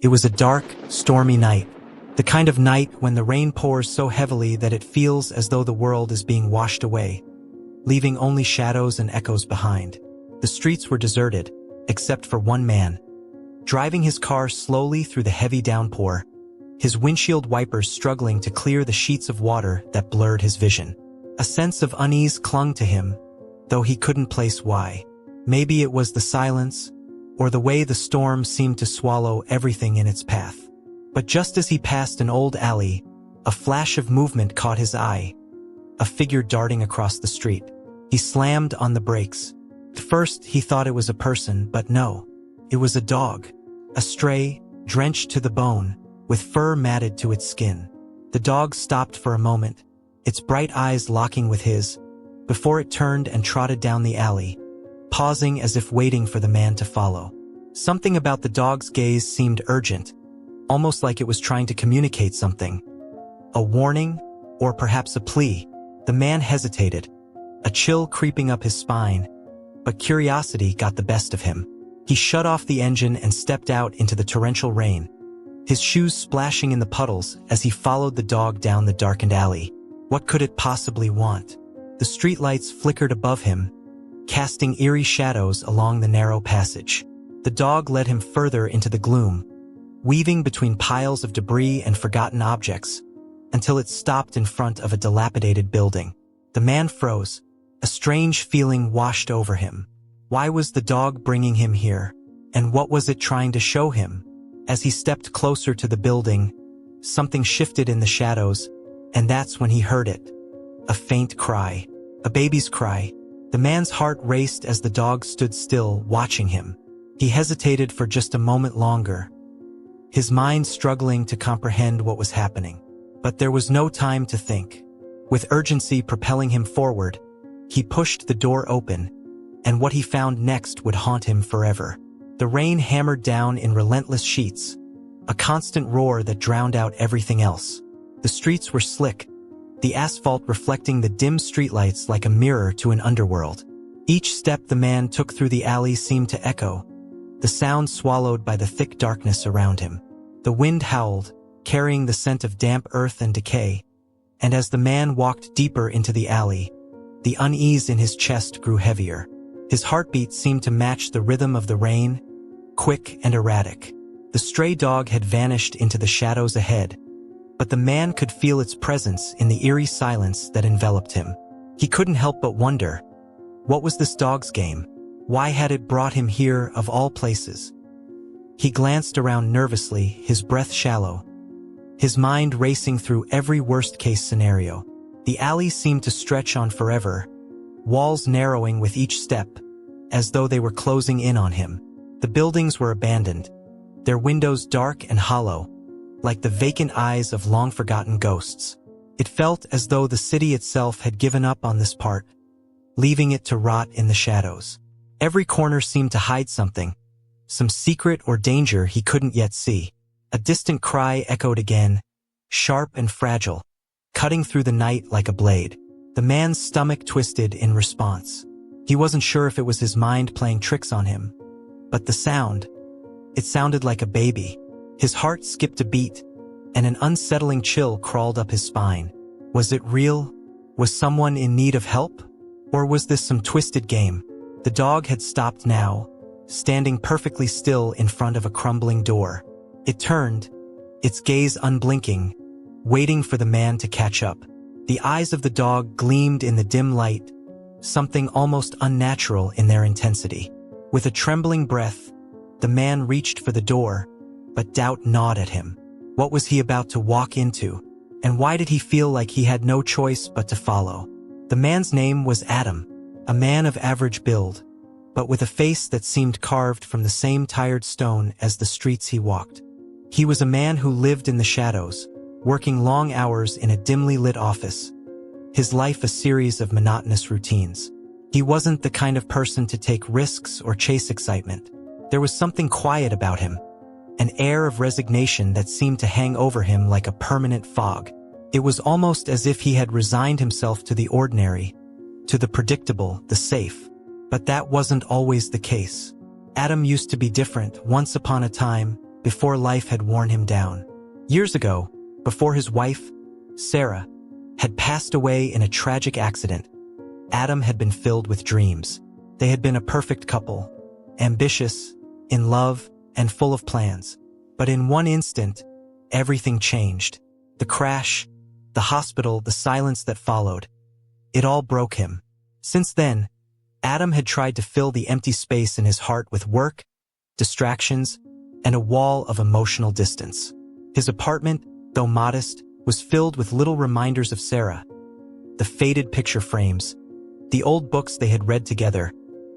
It was a dark, stormy night. The kind of night when the rain pours so heavily that it feels as though the world is being washed away, leaving only shadows and echoes behind. The streets were deserted, except for one man, driving his car slowly through the heavy downpour, his windshield wipers struggling to clear the sheets of water that blurred his vision. A sense of unease clung to him, though he couldn't place why. Maybe it was the silence, or the way the storm seemed to swallow everything in its path. But just as he passed an old alley, a flash of movement caught his eye, a figure darting across the street. He slammed on the brakes. At first, he thought it was a person, but no. It was a dog. A stray, drenched to the bone, with fur matted to its skin. The dog stopped for a moment, its bright eyes locking with his, before it turned and trotted down the alley, pausing as if waiting for the man to follow. Something about the dog's gaze seemed urgent, almost like it was trying to communicate something. A warning, or perhaps a plea. The man hesitated, a chill creeping up his spine, but curiosity got the best of him. He shut off the engine and stepped out into the torrential rain, his shoes splashing in the puddles as he followed the dog down the darkened alley. What could it possibly want? The streetlights flickered above him, casting eerie shadows along the narrow passage. The dog led him further into the gloom, weaving between piles of debris and forgotten objects, until it stopped in front of a dilapidated building. The man froze. A strange feeling washed over him. Why was the dog bringing him here? And what was it trying to show him? As he stepped closer to the building, something shifted in the shadows, and that's when he heard it. A faint cry. A baby's cry. The man's heart raced as the dog stood still, watching him. He hesitated for just a moment longer, his mind struggling to comprehend what was happening. But there was no time to think. With urgency propelling him forward, he pushed the door open, and what he found next would haunt him forever. The rain hammered down in relentless sheets, a constant roar that drowned out everything else. The streets were slick, the asphalt reflecting the dim streetlights like a mirror to an underworld. Each step the man took through the alley seemed to echo, the sound swallowed by the thick darkness around him. The wind howled, carrying the scent of damp earth and decay, and as the man walked deeper into the alley, the unease in his chest grew heavier. His heartbeat seemed to match the rhythm of the rain, quick and erratic. The stray dog had vanished into the shadows ahead, but the man could feel its presence in the eerie silence that enveloped him. He couldn't help but wonder, what was this dog's game? Why had it brought him here of all places? He glanced around nervously, his breath shallow, his mind racing through every worst-case scenario. The alley seemed to stretch on forever, walls narrowing with each step, as though they were closing in on him. The buildings were abandoned, their windows dark and hollow, like the vacant eyes of long-forgotten ghosts. It felt as though the city itself had given up on this part, leaving it to rot in the shadows. Every corner seemed to hide something, some secret or danger he couldn't yet see. A distant cry echoed again, sharp and fragile, cutting through the night like a blade. The man's stomach twisted in response. He wasn't sure if it was his mind playing tricks on him, but the sound, it sounded like a baby. His heart skipped a beat, and an unsettling chill crawled up his spine. Was it real? Was someone in need of help? Or was this some twisted game? The dog had stopped now, standing perfectly still in front of a crumbling door. It turned, its gaze unblinking, waiting for the man to catch up. The eyes of the dog gleamed in the dim light, something almost unnatural in their intensity. With a trembling breath, the man reached for the door, but doubt gnawed at him. What was he about to walk into? And why did he feel like he had no choice but to follow? The man's name was Adam, a man of average build, but with a face that seemed carved from the same tired stone as the streets he walked. He was a man who lived in the shadows, working long hours in a dimly lit office, his life a series of monotonous routines. He wasn't the kind of person to take risks or chase excitement. There was something quiet about him, an air of resignation that seemed to hang over him like a permanent fog. It was almost as if he had resigned himself to the ordinary, to the predictable, the safe. But that wasn't always the case. Adam used to be different once upon a time, before life had worn him down. Years ago, before his wife, Sarah, had passed away in a tragic accident, Adam had been filled with dreams. They had been a perfect couple, ambitious, in love, and full of plans. But in one instant, everything changed. The crash, the hospital, the silence that followed. It all broke him. Since then, Adam had tried to fill the empty space in his heart with work, distractions, and a wall of emotional distance. His apartment, though modest, was filled with little reminders of Sarah. The faded picture frames, the old books they had read together,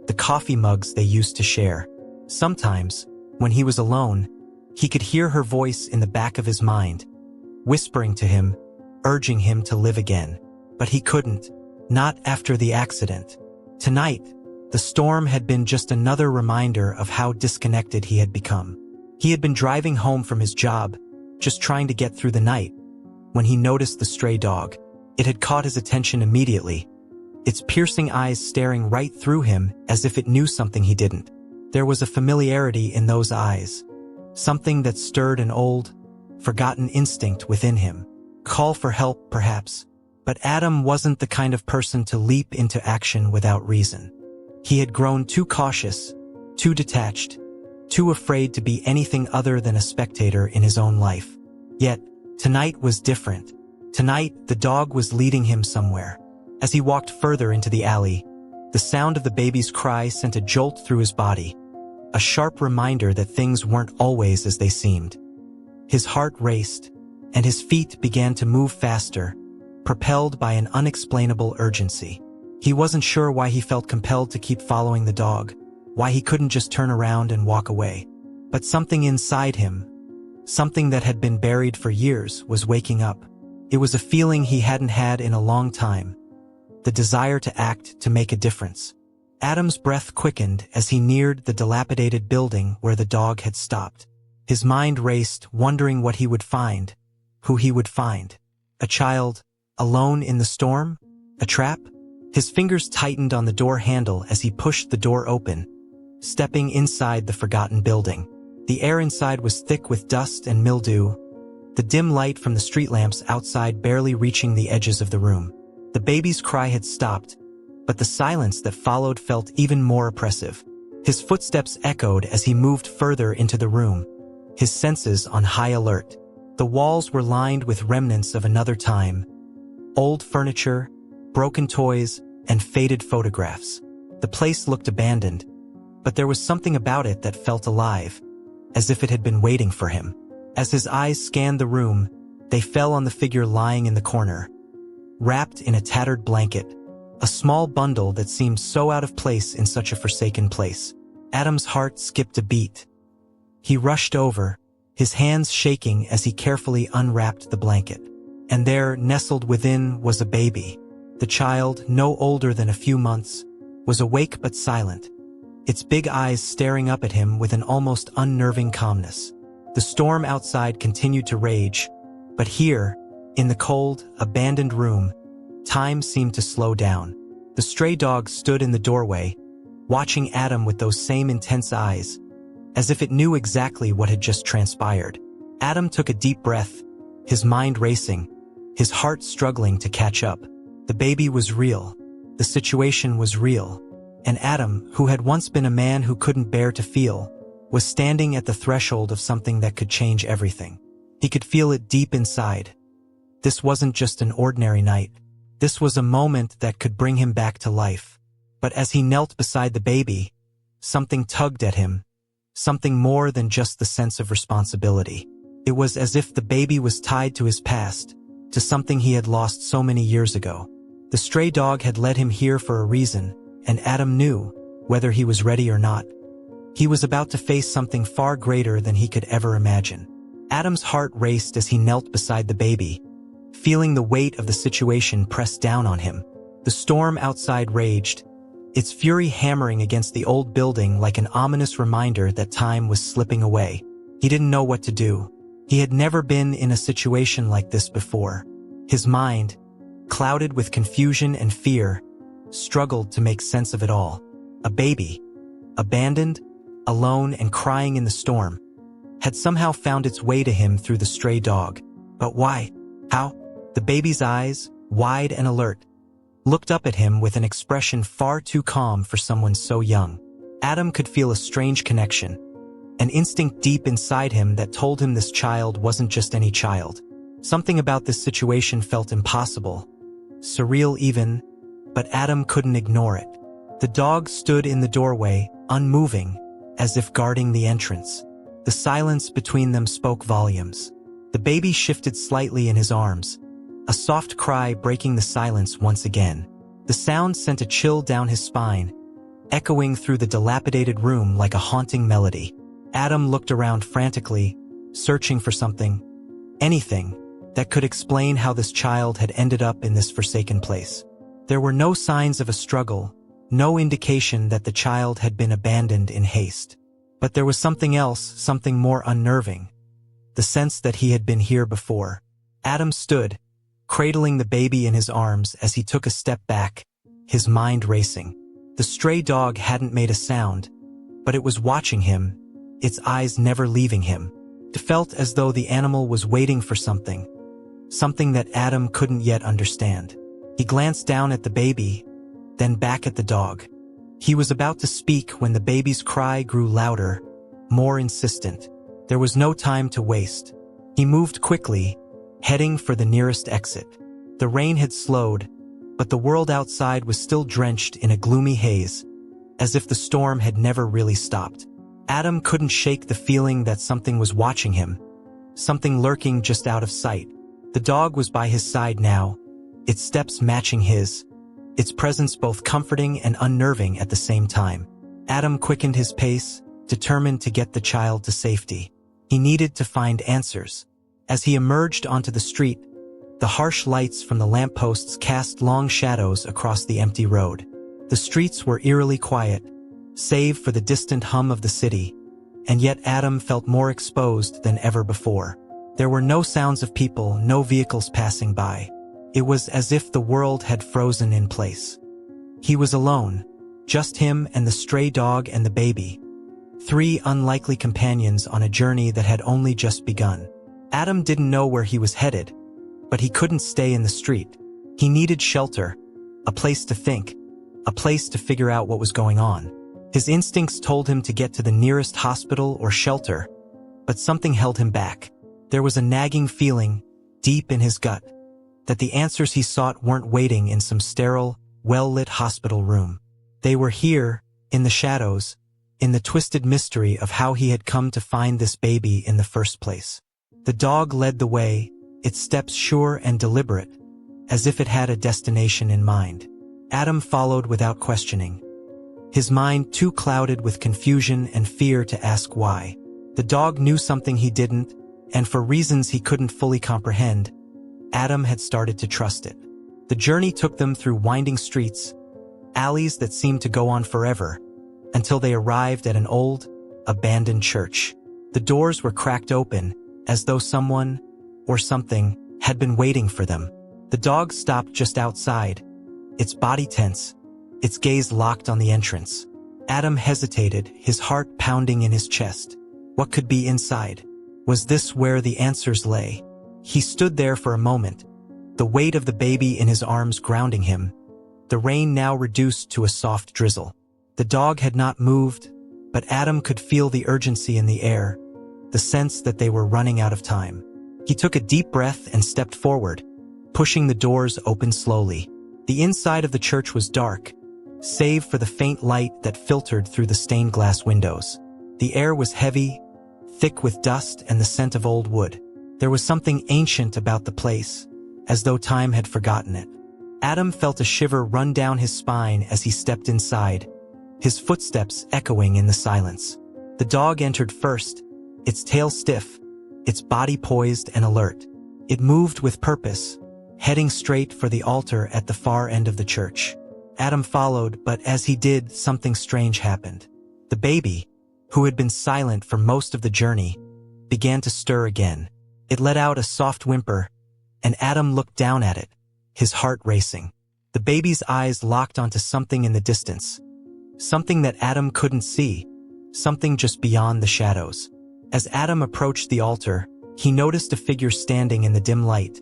the coffee mugs they used to share. Sometimes, when he was alone, he could hear her voice in the back of his mind, whispering to him, urging him to live again. But he couldn't, not after the accident. Tonight, the storm had been just another reminder of how disconnected he had become. He had been driving home from his job, just trying to get through the night, when he noticed the stray dog. It had caught his attention immediately, its piercing eyes staring right through him as if it knew something he didn't. There was a familiarity in those eyes, something that stirred an old, forgotten instinct within him. Call for help, perhaps. But Adam wasn't the kind of person to leap into action without reason. He had grown too cautious, too detached, too afraid to be anything other than a spectator in his own life. Yet, tonight was different. Tonight, the dog was leading him somewhere. As he walked further into the alley, the sound of the baby's cry sent a jolt through his body, a sharp reminder that things weren't always as they seemed. His heart raced, and his feet began to move faster, propelled by an unexplainable urgency. He wasn't sure why he felt compelled to keep following the dog, why he couldn't just turn around and walk away. But something inside him, something that had been buried for years, was waking up. It was a feeling he hadn't had in a long time, the desire to act, to make a difference. Adam's breath quickened as he neared the dilapidated building where the dog had stopped. His mind raced, wondering what he would find, who he would find. A child, alone in the storm? A trap? His fingers tightened on the door handle as he pushed the door open, stepping inside the forgotten building. The air inside was thick with dust and mildew, the dim light from the street lamps outside barely reaching the edges of the room. The baby's cry had stopped, but the silence that followed felt even more oppressive. His footsteps echoed as he moved further into the room, his senses on high alert. The walls were lined with remnants of another time, old furniture, broken toys, and faded photographs. The place looked abandoned, but there was something about it that felt alive, as if it had been waiting for him. As his eyes scanned the room, they fell on the figure lying in the corner, wrapped in a tattered blanket, a small bundle that seemed so out of place in such a forsaken place. Adam's heart skipped a beat. He rushed over, his hands shaking as he carefully unwrapped the blanket. And there, nestled within, was a baby. The child, no older than a few months, was awake but silent, its big eyes staring up at him with an almost unnerving calmness. The storm outside continued to rage, but here, in the cold, abandoned room, time seemed to slow down. The stray dog stood in the doorway, watching Adam with those same intense eyes, as if it knew exactly what had just transpired. Adam took a deep breath, his mind racing, his heart struggling to catch up. The baby was real. The situation was real. And Adam, who had once been a man who couldn't bear to feel, was standing at the threshold of something that could change everything. He could feel it deep inside. This wasn't just an ordinary night. This was a moment that could bring him back to life. But as he knelt beside the baby, something tugged at him, something more than just the sense of responsibility. It was as if the baby was tied to his past, to something he had lost so many years ago. The stray dog had led him here for a reason, and Adam knew, whether he was ready or not, he was about to face something far greater than he could ever imagine. Adam's heart raced as he knelt beside the baby, feeling the weight of the situation press down on him. The storm outside raged, its fury hammering against the old building like an ominous reminder that time was slipping away. He didn't know what to do. He had never been in a situation like this before. His mind, clouded with confusion and fear, struggled to make sense of it all. A baby, abandoned, alone, and crying in the storm. had somehow found its way to him through the stray dog. But why? How? The baby's eyes, wide and alert, looked up at him with an expression far too calm for someone so young. Adam could feel a strange connection, an instinct deep inside him that told him this child wasn't just any child. Something about this situation felt impossible, surreal even, but Adam couldn't ignore it. The dog stood in the doorway, unmoving, as if guarding the entrance. The silence between them spoke volumes. The baby shifted slightly in his arms, a soft cry breaking the silence once again. The sound sent a chill down his spine, echoing through the dilapidated room like a haunting melody. Adam looked around frantically, searching for something, anything, that could explain how this child had ended up in this forsaken place. There were no signs of a struggle, no indication that the child had been abandoned in haste. But there was something else, something more unnerving. The sense that he had been here before. Adam stood, cradling the baby in his arms as he took a step back, his mind racing. The stray dog hadn't made a sound, but it was watching him, its eyes never leaving him. It felt as though the animal was waiting for something that Adam couldn't yet understand. He glanced down at the baby, then back at the dog. He was about to speak when the baby's cry grew louder, more insistent. There was no time to waste. He moved quickly, heading for the nearest exit. The rain had slowed, but the world outside was still drenched in a gloomy haze, as if the storm had never really stopped. Adam couldn't shake the feeling that something was watching him, something lurking just out of sight. The dog was by his side now, its steps matching his, its presence both comforting and unnerving at the same time. Adam quickened his pace, determined to get the child to safety. He needed to find answers. As he emerged onto the street, the harsh lights from the lampposts cast long shadows across the empty road. The streets were eerily quiet, save for the distant hum of the city, and yet Adam felt more exposed than ever before. There were no sounds of people, no vehicles passing by. It was as if the world had frozen in place. He was alone, just him and the stray dog and the baby. 3 unlikely companions on a journey that had only just begun. Adam didn't know where he was headed, but he couldn't stay in the street. He needed shelter, a place to think, a place to figure out what was going on. His instincts told him to get to the nearest hospital or shelter, but something held him back. There was a nagging feeling, deep in his gut, that the answers he sought weren't waiting in some sterile, well-lit hospital room. They were here, in the shadows, in the twisted mystery of how he had come to find this baby in the first place. The dog led the way, its steps sure and deliberate, as if it had a destination in mind. Adam followed without questioning, his mind too clouded with confusion and fear to ask why. The dog knew something he didn't, and for reasons he couldn't fully comprehend, Adam had started to trust it. The journey took them through winding streets, alleys that seemed to go on forever, until they arrived at an old, abandoned church. The doors were cracked open, as though someone, or something, had been waiting for them. The dog stopped just outside, its body tense, its gaze locked on the entrance. Adam hesitated, his heart pounding in his chest. What could be inside? Was this where the answers lay? He stood there for a moment, the weight of the baby in his arms grounding him, the rain now reduced to a soft drizzle. The dog had not moved, but Adam could feel the urgency in the air, the sense that they were running out of time. He took a deep breath and stepped forward, pushing the doors open slowly. The inside of the church was dark, save for the faint light that filtered through the stained glass windows. The air was heavy, thick with dust and the scent of old wood. There was something ancient about the place, as though time had forgotten it. Adam felt a shiver run down his spine as he stepped inside, his footsteps echoing in the silence. The dog entered first, its tail stiff, its body poised and alert. It moved with purpose, heading straight for the altar at the far end of the church. Adam followed, but as he did, something strange happened. The baby, who had been silent for most of the journey, began to stir again. It let out a soft whimper, and Adam looked down at it, his heart racing. The baby's eyes locked onto something in the distance, something that Adam couldn't see, something just beyond the shadows. As Adam approached the altar, he noticed a figure standing in the dim light.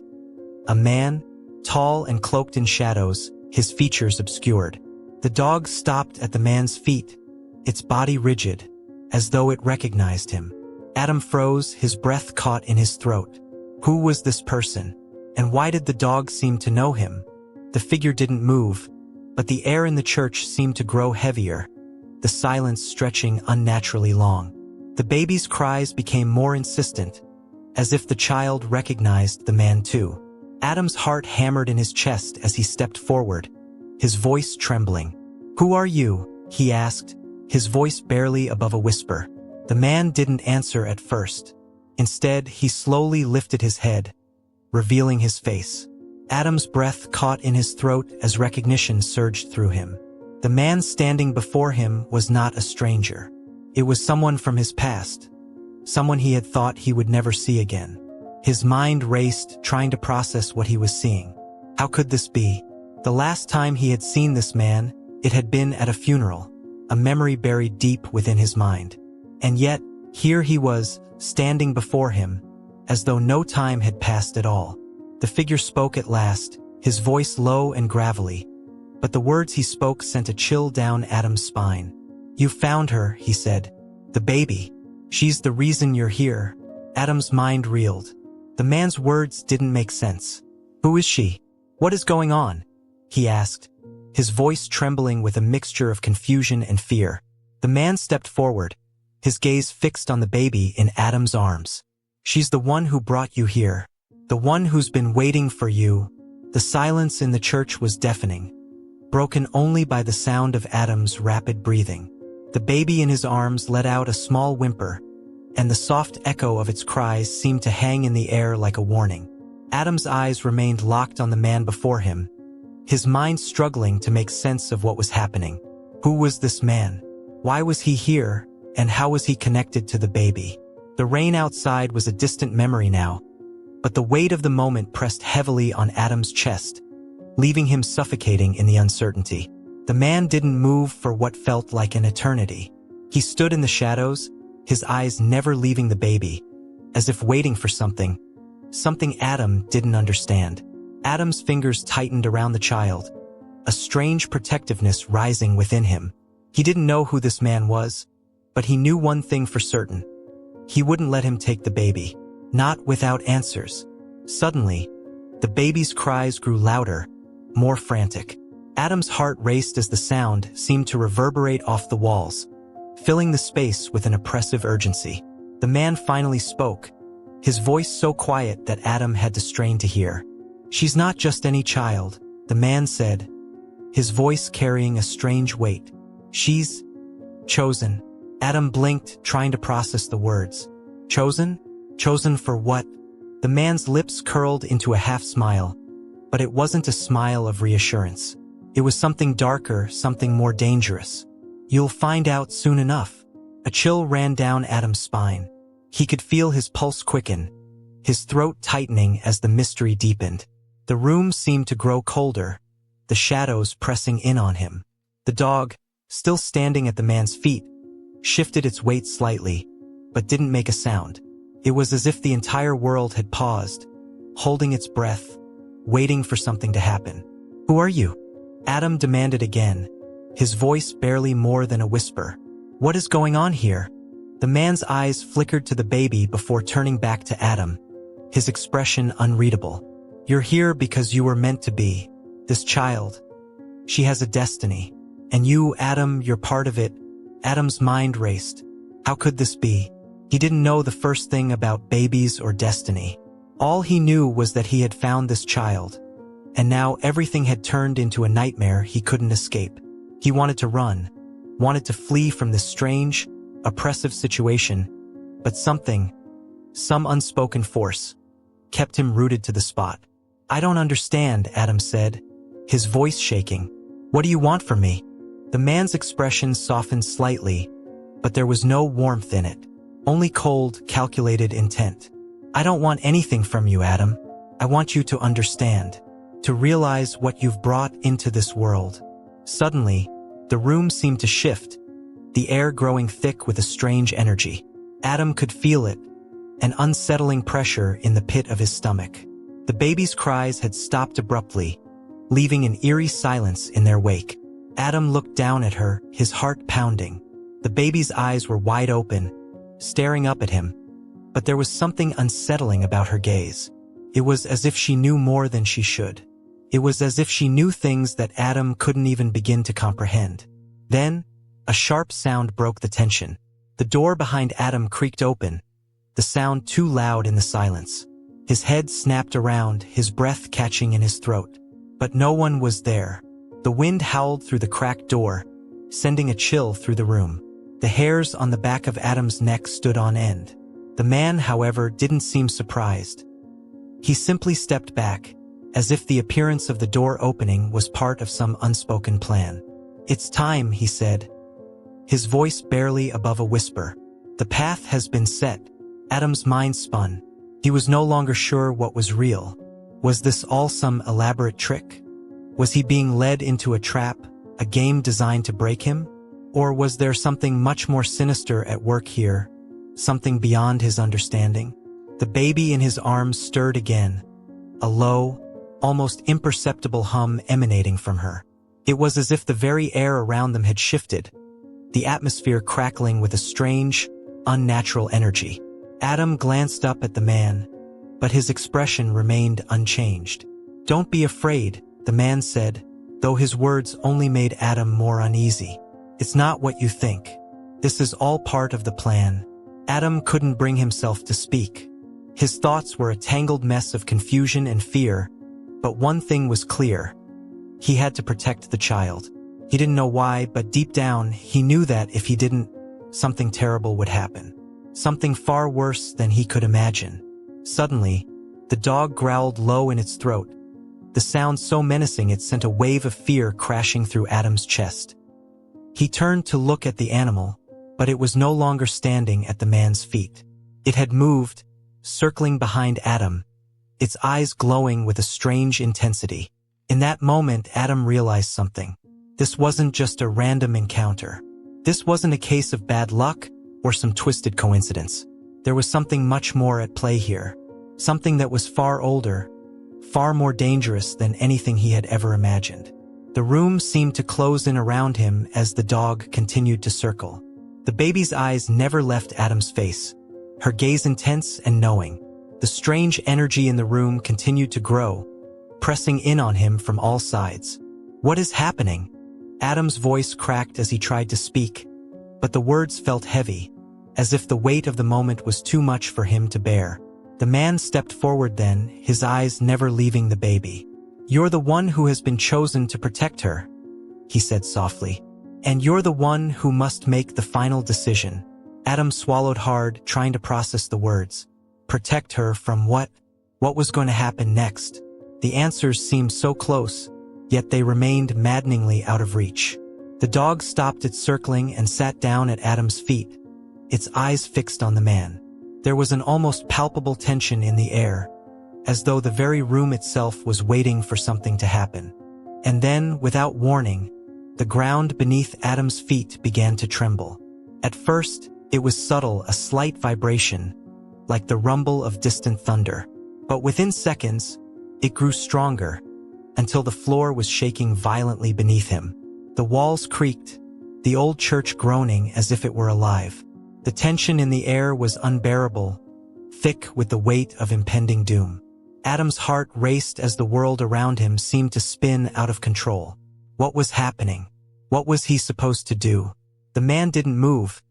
A man, tall and cloaked in shadows, his features obscured. The dog stopped at the man's feet, its body rigid, as though it recognized him. Adam froze, his breath caught in his throat. Who was this person? And why did the dog seem to know him? The figure didn't move, but the air in the church seemed to grow heavier, the silence stretching unnaturally long. The baby's cries became more insistent, as if the child recognized the man too. Adam's heart hammered in his chest as he stepped forward, his voice trembling. "Who are you?" he asked, his voice barely above a whisper. The man didn't answer at first. Instead, he slowly lifted his head, revealing his face. Adam's breath caught in his throat as recognition surged through him. The man standing before him was not a stranger. It was someone from his past, someone he had thought he would never see again. His mind raced, trying to process what he was seeing. How could this be? The last time he had seen this man, it had been at a funeral, a memory buried deep within his mind. And yet, here he was, standing before him, as though no time had passed at all. The figure spoke at last, his voice low and gravelly, but the words he spoke sent a chill down Adam's spine. "You found her," he said. "The baby. She's the reason you're here." Adam's mind reeled. The man's words didn't make sense. "Who is she? What is going on?" he asked, his voice trembling with a mixture of confusion and fear. The man stepped forward, his gaze fixed on the baby in Adam's arms. "She's the one who brought you here. The one who's been waiting for you." The silence in the church was deafening, broken only by the sound of Adam's rapid breathing. The baby in his arms let out a small whimper, and the soft echo of its cries seemed to hang in the air like a warning. Adam's eyes remained locked on the man before him, his mind struggling to make sense of what was happening. Who was this man? Why was he here, and how was he connected to the baby? The rain outside was a distant memory now, but the weight of the moment pressed heavily on Adam's chest, leaving him suffocating in the uncertainty. The man didn't move for what felt like an eternity. He stood in the shadows, his eyes never leaving the baby, as if waiting for something Adam didn't understand. Adam's fingers tightened around the child, a strange protectiveness rising within him. He didn't know who this man was, but he knew one thing for certain. He wouldn't let him take the baby, not without answers. Suddenly, the baby's cries grew louder, more frantic. Adam's heart raced as the sound seemed to reverberate off the walls, filling the space with an oppressive urgency. The man finally spoke, his voice so quiet that Adam had to strain to hear. "She's not just any child," the man said, his voice carrying a strange weight. "She's chosen." Adam blinked, trying to process the words. Chosen? Chosen for what? The man's lips curled into a half-smile, but it wasn't a smile of reassurance. It was something darker, something more dangerous. "You'll find out soon enough." A chill ran down Adam's spine. He could feel his pulse quicken, his throat tightening as the mystery deepened. The room seemed to grow colder, the shadows pressing in on him. The dog, still standing at the man's feet, shifted its weight slightly, but didn't make a sound. It was as if the entire world had paused, holding its breath, waiting for something to happen. "Who are you?" Adam demanded again, his voice barely more than a whisper. "What is going on here?" The man's eyes flickered to the baby before turning back to Adam, his expression unreadable. "You're here because you were meant to be. This child. She has a destiny. And you, Adam, you're part of it." Adam's mind raced. How could this be? He didn't know the first thing about babies or destiny. All he knew was that he had found this child, and now everything had turned into a nightmare he couldn't escape. He wanted to run, wanted to flee from this strange, oppressive situation, but some unspoken force, kept him rooted to the spot. "I don't understand," Adam said, his voice shaking. "What do you want from me?" The man's expression softened slightly, but there was no warmth in it, only cold, calculated intent. "I don't want anything from you, Adam. I want you to understand, to realize what you've brought into this world." Suddenly, the room seemed to shift, the air growing thick with a strange energy. Adam could feel it, an unsettling pressure in the pit of his stomach. The baby's cries had stopped abruptly, leaving an eerie silence in their wake. Adam looked down at her, his heart pounding. The baby's eyes were wide open, staring up at him, but there was something unsettling about her gaze. It was as if she knew more than she should. It was as if she knew things that Adam couldn't even begin to comprehend. Then, a sharp sound broke the tension. The door behind Adam creaked open, the sound too loud in the silence. His head snapped around, his breath catching in his throat. But no one was there. The wind howled through the cracked door, sending a chill through the room. The hairs on the back of Adam's neck stood on end. The man, however, didn't seem surprised. He simply stepped back, as if the appearance of the door opening was part of some unspoken plan. "It's time," he said, his voice barely above a whisper. "The path has been set." Adam's mind spun. He was no longer sure what was real. Was this all some elaborate trick? Was he being led into a trap, a game designed to break him? Or was there something much more sinister at work here, something beyond his understanding? The baby in his arms stirred again, a low, almost imperceptible hum emanating from her. It was as if the very air around them had shifted, the atmosphere crackling with a strange, unnatural energy. Adam glanced up at the man, but his expression remained unchanged. "Don't be afraid," the man said, though his words only made Adam more uneasy. "It's not what you think. This is all part of the plan." Adam couldn't bring himself to speak. His thoughts were a tangled mess of confusion and fear, but one thing was clear. He had to protect the child. He didn't know why, but deep down, he knew that if he didn't, something terrible would happen. Something far worse than he could imagine. Suddenly, the dog growled low in its throat, the sound so menacing it sent a wave of fear crashing through Adam's chest. He turned to look at the animal, but it was no longer standing at the man's feet. It had moved, circling behind Adam, its eyes glowing with a strange intensity. In that moment, Adam realized something. This wasn't just a random encounter. This wasn't a case of bad luck or some twisted coincidence. There was something much more at play here. Something that was far older, far more dangerous than anything he had ever imagined. The room seemed to close in around him as the dog continued to circle. The baby's eyes never left Adam's face, her gaze intense and knowing. The strange energy in the room continued to grow, pressing in on him from all sides. "What is happening?" Adam's voice cracked as he tried to speak, but the words felt heavy, as if the weight of the moment was too much for him to bear. The man stepped forward then, his eyes never leaving the baby. "You're the one who has been chosen to protect her," he said softly. "And you're the one who must make the final decision." Adam swallowed hard, trying to process the words. Protect her from what? What was going to happen next? The answers seemed so close, yet they remained maddeningly out of reach. The dog stopped its circling and sat down at Adam's feet, its eyes fixed on the man. There was an almost palpable tension in the air, as though the very room itself was waiting for something to happen. And then, without warning, the ground beneath Adam's feet began to tremble. At first, it was subtle, a slight vibration, like the rumble of distant thunder. But within seconds, it grew stronger, until the floor was shaking violently beneath him. The walls creaked, the old church groaning as if it were alive. The tension in the air was unbearable, thick with the weight of impending doom. Adam's heart raced as the world around him seemed to spin out of control. What was happening? What was he supposed to do? The man didn't move,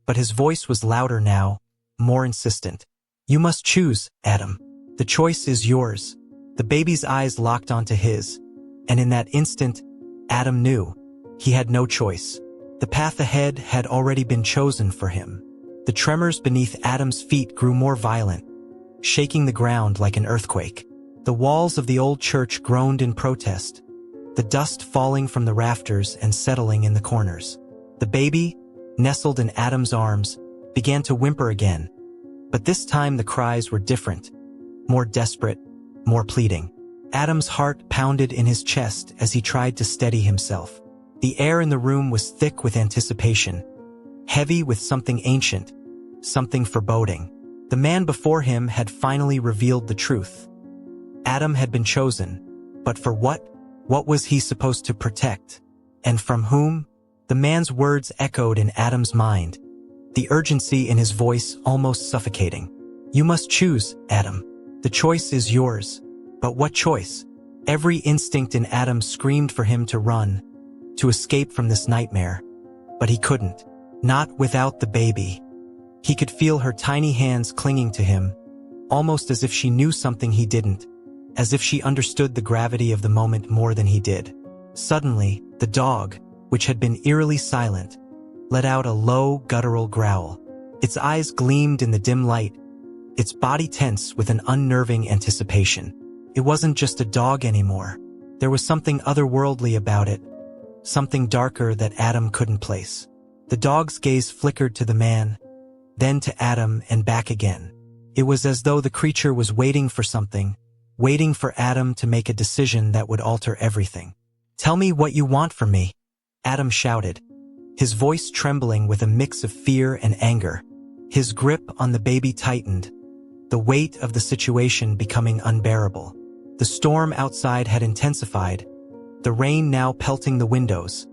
but his voice was louder now, more insistent. "You must choose, Adam. The choice is yours." The baby's eyes locked onto his, and in that instant, Adam knew he had no choice. The path ahead had already been chosen for him. The tremors beneath Adam's feet grew more violent, shaking the ground like an earthquake. The walls of the old church groaned in protest, the dust falling from the rafters and settling in the corners. The baby, nestled in Adam's arms, began to whimper again, but this time the cries were different, more desperate, more pleading. Adam's heart pounded in his chest as he tried to steady himself. The air in the room was thick with anticipation, heavy with something ancient, something foreboding. The man before him had finally revealed the truth. Adam had been chosen, but for what? What was he supposed to protect? And from whom? The man's words echoed in Adam's mind, the urgency in his voice almost suffocating. You must choose, Adam. The choice is yours. But what choice? Every instinct in Adam screamed for him to run, to escape from this nightmare. But he couldn't. Not without the baby. He could feel her tiny hands clinging to him, almost as if she knew something he didn't, as if she understood the gravity of the moment more than he did. Suddenly, the dog, which had been eerily silent, let out a low, guttural growl. Its eyes gleamed in the dim light, its body tense with an unnerving anticipation. It wasn't just a dog anymore. There was something otherworldly about it, something darker that Adam couldn't place. The dog's gaze flickered to the man, then to Adam and back again. It was as though the creature was waiting for something, waiting for Adam to make a decision that would alter everything. "Tell me what you want from me," Adam shouted, his voice trembling with a mix of fear and anger. His grip on the baby tightened, the weight of the situation becoming unbearable. The storm outside had intensified, the rain now pelting the windows,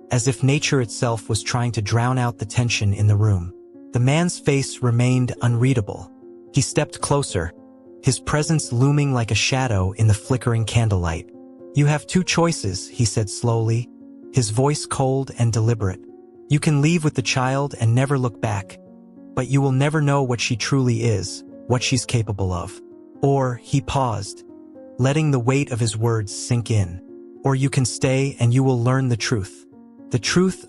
as if nature itself was trying to drown out the tension in the room. The man's face remained unreadable. He stepped closer, his presence looming like a shadow in the flickering candlelight. "You have two choices," he said slowly, his voice cold and deliberate. "You can leave with the child and never look back, but you will never know what she truly is, what she's capable of. Or," he paused, letting the weight of his words sink in, "or you can stay and you will learn the truth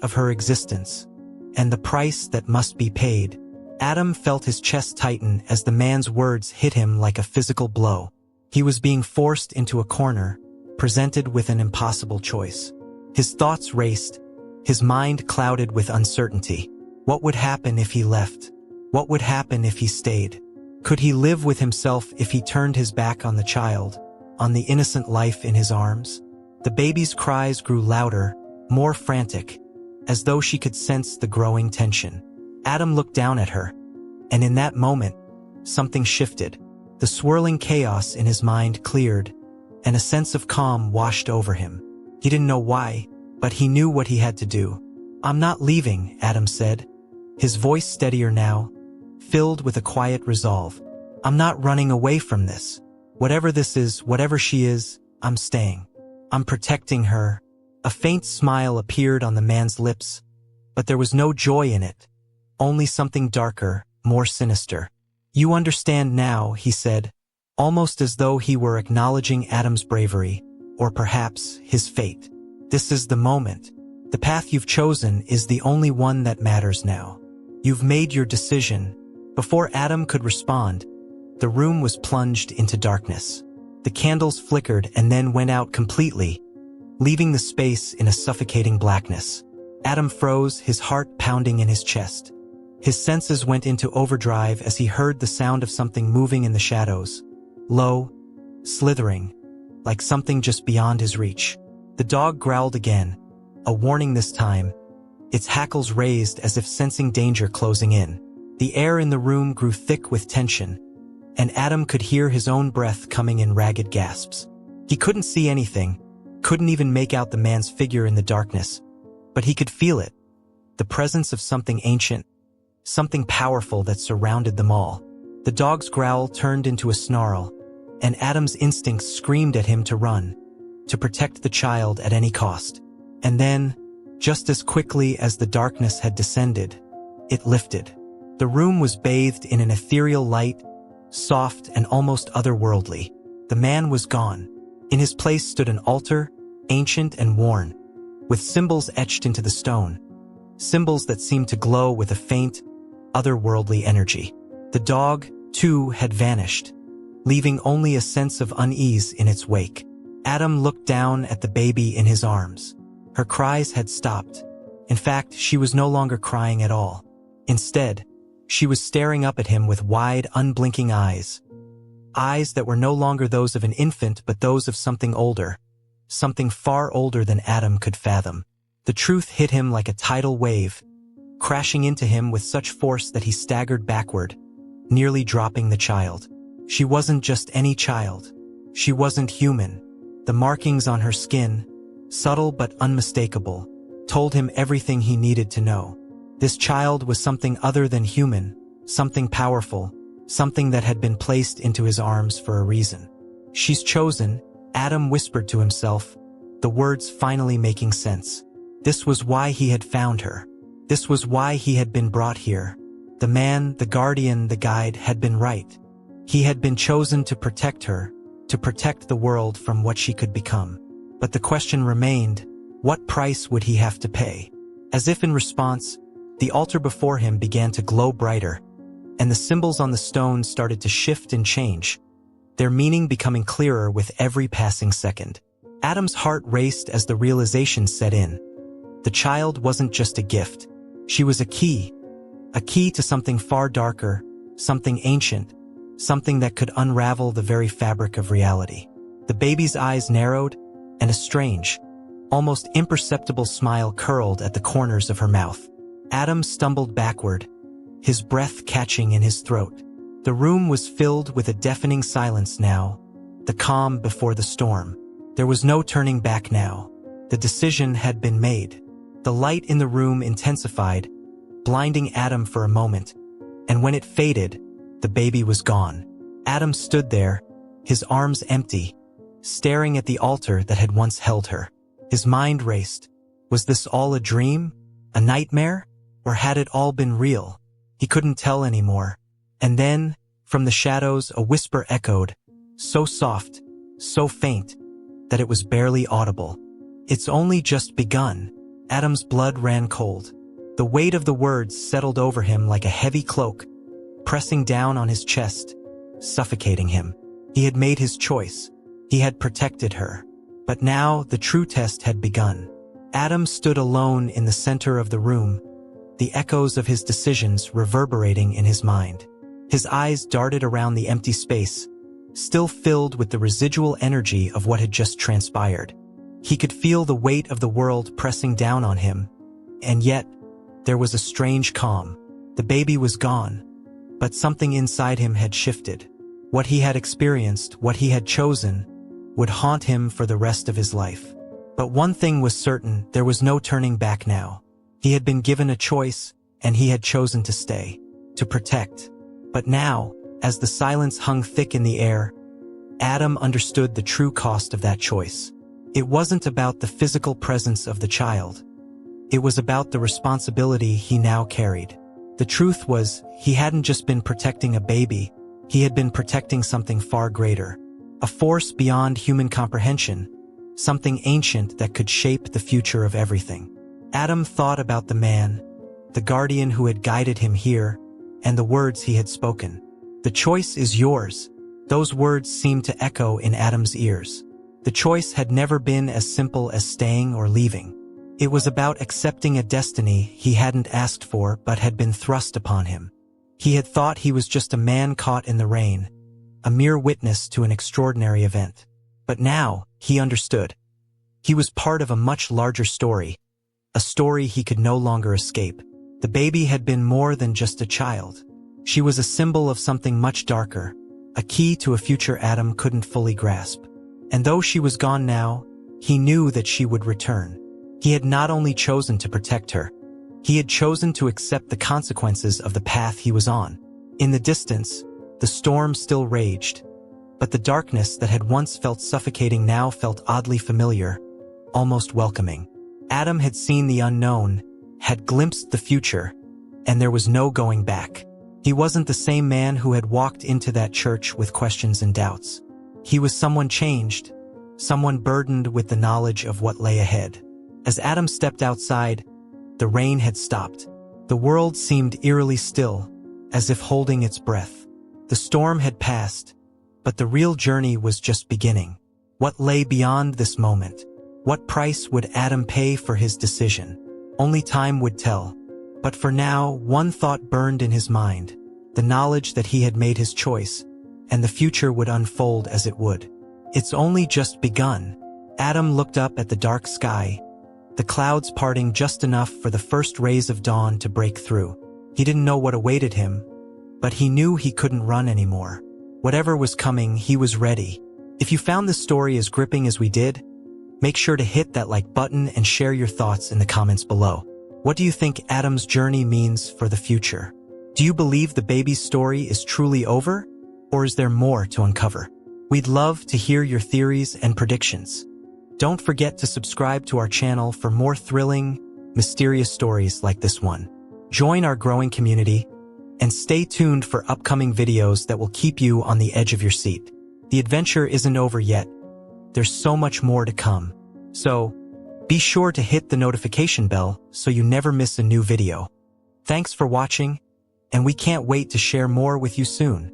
of her existence, and the price that must be paid." Adam felt his chest tighten as the man's words hit him like a physical blow. He was being forced into a corner, presented with an impossible choice. His thoughts raced, his mind clouded with uncertainty. What would happen if he left? What would happen if he stayed? Could he live with himself if he turned his back on the child, on the innocent life in his arms? The baby's cries grew louder, more frantic, as though she could sense the growing tension. Adam looked down at her, and in that moment, something shifted. The swirling chaos in his mind cleared, and a sense of calm washed over him. He didn't know why, but he knew what he had to do. "I'm not leaving," Adam said, his voice steadier now, filled with a quiet resolve. "I'm not running away from this. Whatever this is, whatever she is, I'm staying. I'm protecting her." A faint smile appeared on the man's lips, but there was no joy in it, only something darker, more sinister. "You understand now," he said, almost as though he were acknowledging Adam's bravery, or perhaps his fate. "This is the moment. The path you've chosen is the only one that matters now. You've made your decision." Before Adam could respond, the room was plunged into darkness. The candles flickered and then went out completely, leaving the space in a suffocating blackness. Adam froze, his heart pounding in his chest. His senses went into overdrive as he heard the sound of something moving in the shadows, low, slithering, like something just beyond his reach. The dog growled again, a warning this time, its hackles raised as if sensing danger closing in. The air in the room grew thick with tension, and Adam could hear his own breath coming in ragged gasps. He couldn't see anything, couldn't even make out the man's figure in the darkness, but he could feel it, the presence of something ancient, something powerful that surrounded them all. The dog's growl turned into a snarl, and Adam's instincts screamed at him to run, to protect the child at any cost. And then, just as quickly as the darkness had descended, it lifted. The room was bathed in an ethereal light, soft and almost otherworldly. The man was gone. In his place stood an altar, ancient and worn, with symbols etched into the stone, symbols that seemed to glow with a faint, otherworldly energy. The dog, too, had vanished, leaving only a sense of unease in its wake. Adam looked down at the baby in his arms. Her cries had stopped. In fact, she was no longer crying at all. Instead, she was staring up at him with wide, unblinking eyes. Eyes that were no longer those of an infant but those of something older, something far older than Adam could fathom. The truth hit him like a tidal wave, crashing into him with such force that he staggered backward, nearly dropping the child. She wasn't just any child. She wasn't human. The markings on her skin, subtle but unmistakable, told him everything he needed to know. This child was something other than human, something powerful, something that had been placed into his arms for a reason. "She's chosen," Adam whispered to himself, the words finally making sense. This was why he had found her. This was why he had been brought here. The man, the guardian, the guide had been right. He had been chosen to protect her, to protect the world from what she could become. But the question remained, what price would he have to pay? As if in response, the altar before him began to glow brighter, and the symbols on the stone started to shift and change, their meaning becoming clearer with every passing second. Adam's heart raced as the realization set in. The child wasn't just a gift. She was a key to something far darker, something ancient, something that could unravel the very fabric of reality. The baby's eyes narrowed, and a strange, almost imperceptible smile curled at the corners of her mouth. Adam stumbled backward, his breath catching in his throat. The room was filled with a deafening silence now, the calm before the storm. There was no turning back now. The decision had been made. The light in the room intensified, blinding Adam for a moment, and when it faded, the baby was gone. Adam stood there, his arms empty, staring at the altar that had once held her. His mind raced. Was this all a dream? A nightmare? Or had it all been real? He couldn't tell anymore. And then, from the shadows, a whisper echoed, so soft, so faint, that it was barely audible. "It's only just begun." Adam's blood ran cold. The weight of the words settled over him like a heavy cloak, pressing down on his chest, suffocating him. He had made his choice. He had protected her. But now the true test had begun. Adam stood alone in the center of the room, the echoes of his decisions reverberating in his mind. His eyes darted around the empty space, still filled with the residual energy of what had just transpired. He could feel the weight of the world pressing down on him, and yet, there was a strange calm. The baby was gone, but something inside him had shifted. What he had experienced, what he had chosen, would haunt him for the rest of his life. But one thing was certain, there was no turning back now. He had been given a choice, and he had chosen to stay, to protect. But now, as the silence hung thick in the air, Adam understood the true cost of that choice. It wasn't about the physical presence of the child. It was about the responsibility he now carried. The truth was, he hadn't just been protecting a baby, he had been protecting something far greater. A force beyond human comprehension, something ancient that could shape the future of everything. Adam thought about the man, the guardian who had guided him here, and the words he had spoken. "The choice is yours." Those words seemed to echo in Adam's ears. The choice had never been as simple as staying or leaving. It was about accepting a destiny he hadn't asked for but had been thrust upon him. He had thought he was just a man caught in the rain, a mere witness to an extraordinary event. But now, he understood. He was part of a much larger story, a story he could no longer escape. The baby had been more than just a child. She was a symbol of something much darker, a key to a future Adam couldn't fully grasp. And though she was gone now, he knew that she would return. He had not only chosen to protect her, he had chosen to accept the consequences of the path he was on. In the distance, the storm still raged, but the darkness that had once felt suffocating now felt oddly familiar, almost welcoming. Adam had seen the unknown, had glimpsed the future, and there was no going back. He wasn't the same man who had walked into that church with questions and doubts. He was someone changed, someone burdened with the knowledge of what lay ahead. As Adam stepped outside, the rain had stopped. The world seemed eerily still, as if holding its breath. The storm had passed, but the real journey was just beginning. What lay beyond this moment? What price would Adam pay for his decision? Only time would tell. But for now, one thought burned in his mind, the knowledge that he had made his choice, and the future would unfold as it would. It's only just begun. Adam looked up at the dark sky, the clouds parting just enough for the first rays of dawn to break through. He didn't know what awaited him, but he knew he couldn't run anymore. Whatever was coming, he was ready. If you found this story as gripping as we did, make sure to hit that like button and share your thoughts in the comments below. What do you think Adam's journey means for the future? Do you believe the baby's story is truly over, or is there more to uncover? We'd love to hear your theories and predictions. Don't forget to subscribe to our channel for more thrilling, mysterious stories like this one. Join our growing community, and stay tuned for upcoming videos that will keep you on the edge of your seat. The adventure isn't over yet. There's so much more to come. So, be sure to hit the notification bell so you never miss a new video. Thanks for watching, and we can't wait to share more with you soon.